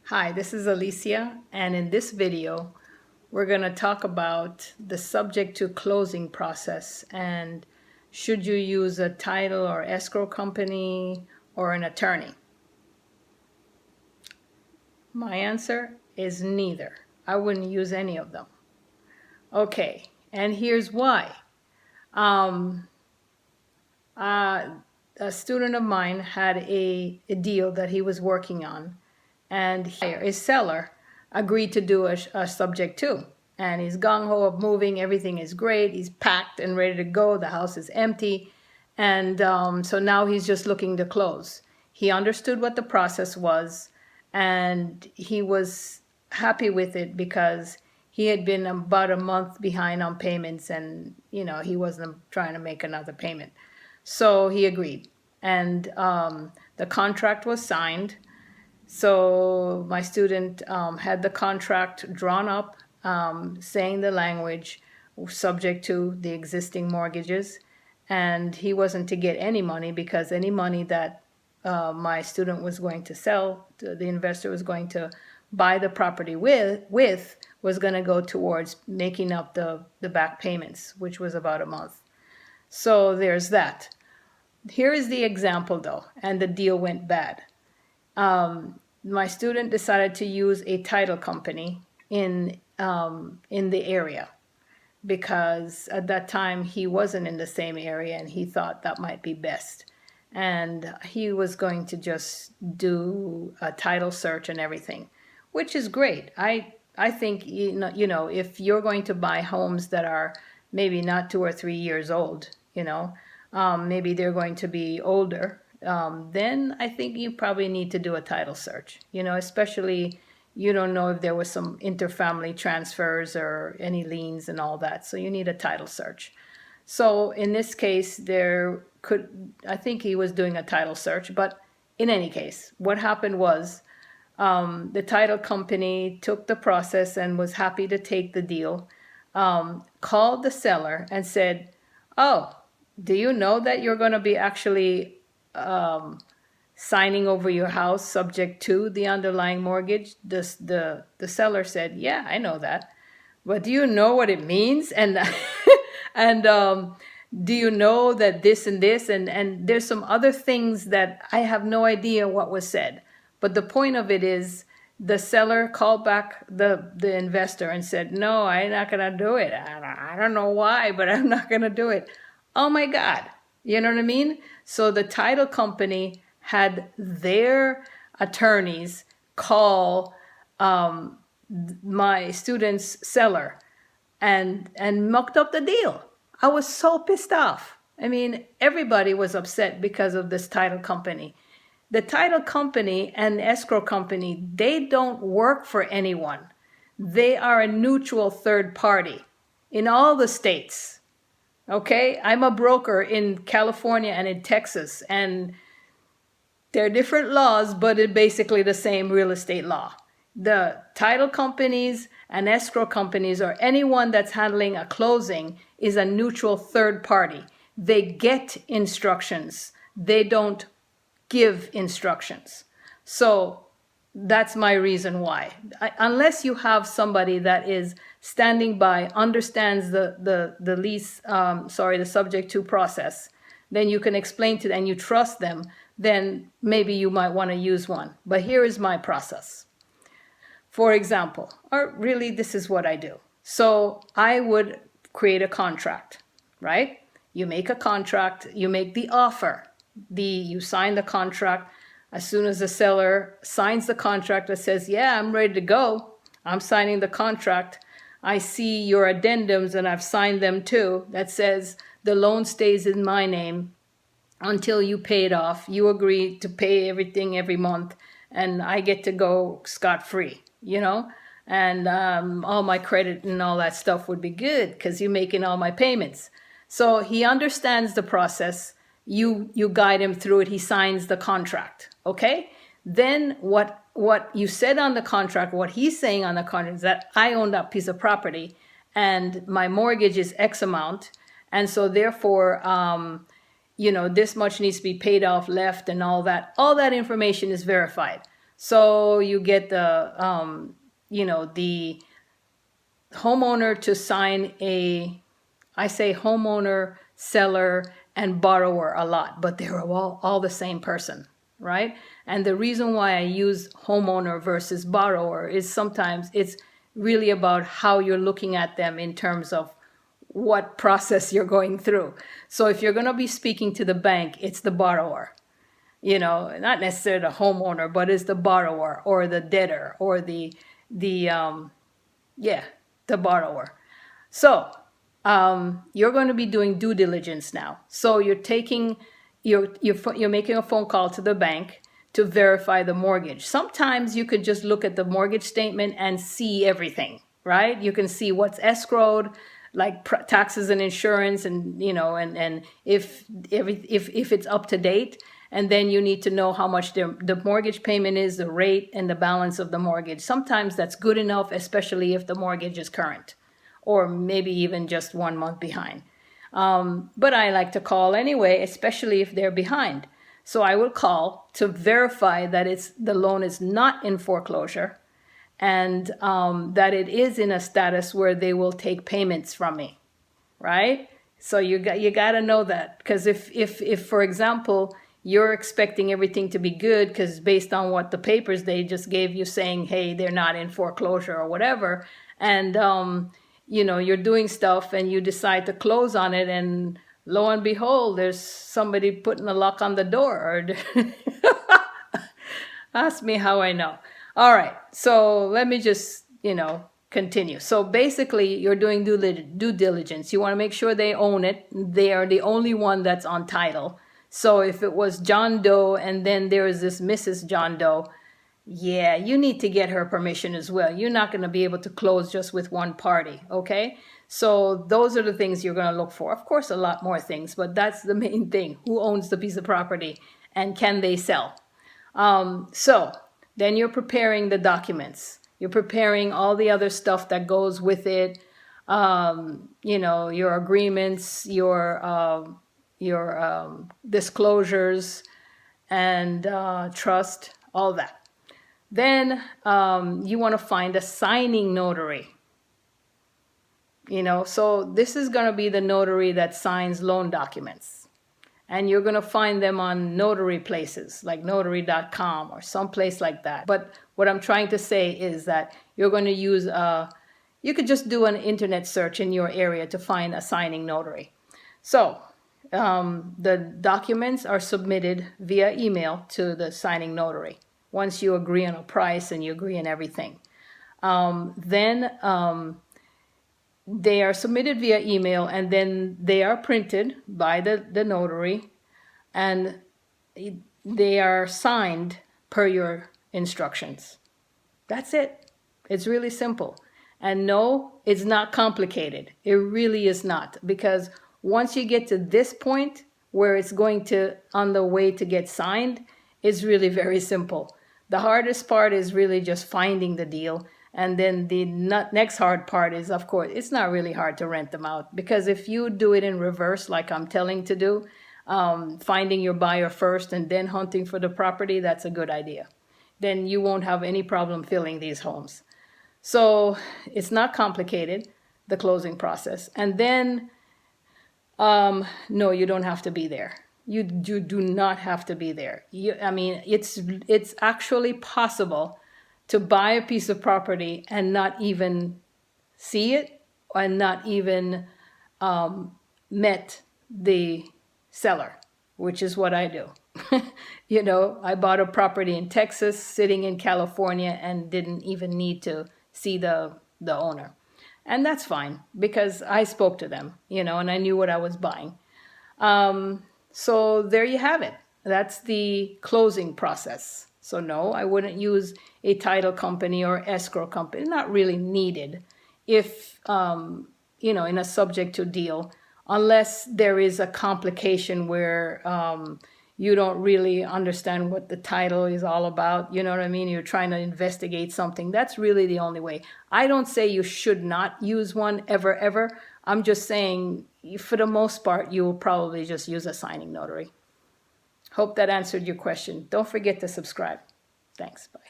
Hi, this is Alicia, and in this video, we're going to talk about the subject to closing process and should you use a title or escrow company or an attorney? My answer is neither. I wouldn't use any of them. Okay, and here's why. Um, a student of mine had a deal that he was working on, and his seller agreed to do a subject to. And he's gung-ho of moving, everything is great, he's packed and ready to go, the house is empty, and so now he's just looking to close. He understood what the process was, and he was happy with it because he had been about a month behind on payments, and he wasn't trying to make another payment. So he agreed, and the contract was signed. So my student had the contract drawn up, saying the language subject to the existing mortgages, and he wasn't to get any money because any money that my student was going to sell, the investor was going to buy the property with was going to go towards making up the back payments, which was about a month. So there's that. Here is the example though, and the deal went bad. My student decided to use a title company in the area because at that time he wasn't in the same area and he thought that might be best. And he was going to just do a title search and everything, which is great. I think, if you're going to buy homes that are maybe not 2 or 3 years old, maybe they're going to be older, then I think you probably need to do a title search, especially you don't know if there was some interfamily transfers or any liens and all that. So you need a title search. So in this case, I think he was doing a title search, but in any case, what happened was the title company took the process and was happy to take the deal, called the seller and said, "Oh, do you know that you're going to be actually signing over your house subject to the underlying mortgage?" The seller said, "Yeah, I know that. But do you know what it means? And and do you know that this and this and there's some other things that I have no idea what was said." But the point of it is the seller called back the investor and said, "No, I'm not going to do it. I don't know why, but I'm not going to do it." Oh my God. You know what I mean? So the title company had their attorneys call my student's seller and mucked up the deal. I was so pissed off. I mean, everybody was upset because of this title company. The title company and escrow company, they don't work for anyone. They are a neutral third party in all the states. Okay, I'm a broker in California and in Texas, and they're different laws, but it's basically the same real estate law. The title companies and escrow companies or anyone that's handling a closing is a neutral third party. They get instructions. They don't give instructions. So that's my reason why. Unless you have somebody that is standing by, understands the lease, the subject to process, then you can explain to them and you trust them, then maybe you might want to use one. But here is my process. For example, or really this is what I do. So I would create a contract, right? You make a contract, you make the offer, you sign the contract. As soon as the seller signs the contract that says, "Yeah, I'm ready to go, I'm signing the contract," I see your addendums and I've signed them too, that says the loan stays in my name until you pay it off. You agree to pay everything every month and I get to go scot-free, and all my credit and all that stuff would be good because you're making all my payments. So he understands the process. You guide him through it. He signs the contract. Okay. Then what you said on the contract, what he's saying on the contract is that I own that piece of property and my mortgage is X amount. And so therefore, this much needs to be paid off left and all that. All that information is verified. So you get the, the homeowner to sign I say homeowner, seller, and borrower a lot, but they're all the same person, right? And the reason why I use homeowner versus borrower is sometimes it's really about how you're looking at them in terms of what process you're going through. So if you're going to be speaking to the bank, it's the borrower, not necessarily the homeowner, but it's the borrower or the debtor or the yeah, the borrower. So you're going to be doing due diligence now. So you're making a phone call to the bank to verify the mortgage. Sometimes you could just look at the mortgage statement and see everything, right? You can see what's escrowed, like taxes and insurance, and and if it's up to date. And then you need to know how much the mortgage payment is, the rate, and the balance of the mortgage. Sometimes that's good enough, especially if the mortgage is current, or maybe even just 1 month behind. But I like to call anyway, especially if they're behind. So I will call to verify that the loan is not in foreclosure, and that it is in a status where they will take payments from me, right? So you got to know that, because if for example you're expecting everything to be good because based on what the papers they just gave you saying, hey, they're not in foreclosure or whatever, and you're doing stuff and you decide to close on it, and lo and behold, there's somebody putting a lock on the door. Ask me how I know. All right, so let me just, continue. So basically, you're doing due diligence. You want to make sure they own it. They are the only one that's on title. So if it was John Doe and then there is this Mrs. John Doe, yeah, you need to get her permission as well. You're not going to be able to close just with one party, okay? So those are the things you're going to look for. Of course, a lot more things, but that's the main thing. Who owns the piece of property and can they sell? So then you're preparing the documents. You're preparing all the other stuff that goes with it. Your agreements, your disclosures, and trust, all that. Then you want to find a signing notary. So this is going to be the notary that signs loan documents. And you're going to find them on notary places like notary.com or someplace like that. But what I'm trying to say is that you're going to use you could just do an internet search in your area to find a signing notary. So the documents are submitted via email to the signing notary. Once you agree on a price and you agree on everything, then they are submitted via email, and then they are printed by the notary, and they are signed per your instructions. That's it. It's really simple. And no, it's not complicated. It really is not, because once you get to this point where it's going to on the way to get signed, it's really very simple. The hardest part is really just finding the deal. And then the next hard part is, of course, it's not really hard to rent them out, because if you do it in reverse, like I'm telling to do, finding your buyer first and then hunting for the property, that's a good idea. Then you won't have any problem filling these homes. So it's not complicated, the closing process. And then, no, you don't have to be there. You do not have to be there. It's actually possible to buy a piece of property and not even see it, and not even met the seller, which is what I do. I bought a property in Texas sitting in California and didn't even need to see the owner. And that's fine, because I spoke to them, and I knew what I was buying. So there you have it. That's the closing process. So no, I wouldn't use a title company or escrow company. Not really needed if, in a subject to deal, unless there is a complication where you don't really understand what the title is all about. You know what I mean? You're trying to investigate something. That's really the only way. I don't say you should not use one ever. I'm just saying, for the most part, you will probably just use a signing notary. Hope that answered your question. Don't forget to subscribe. Thanks. Bye.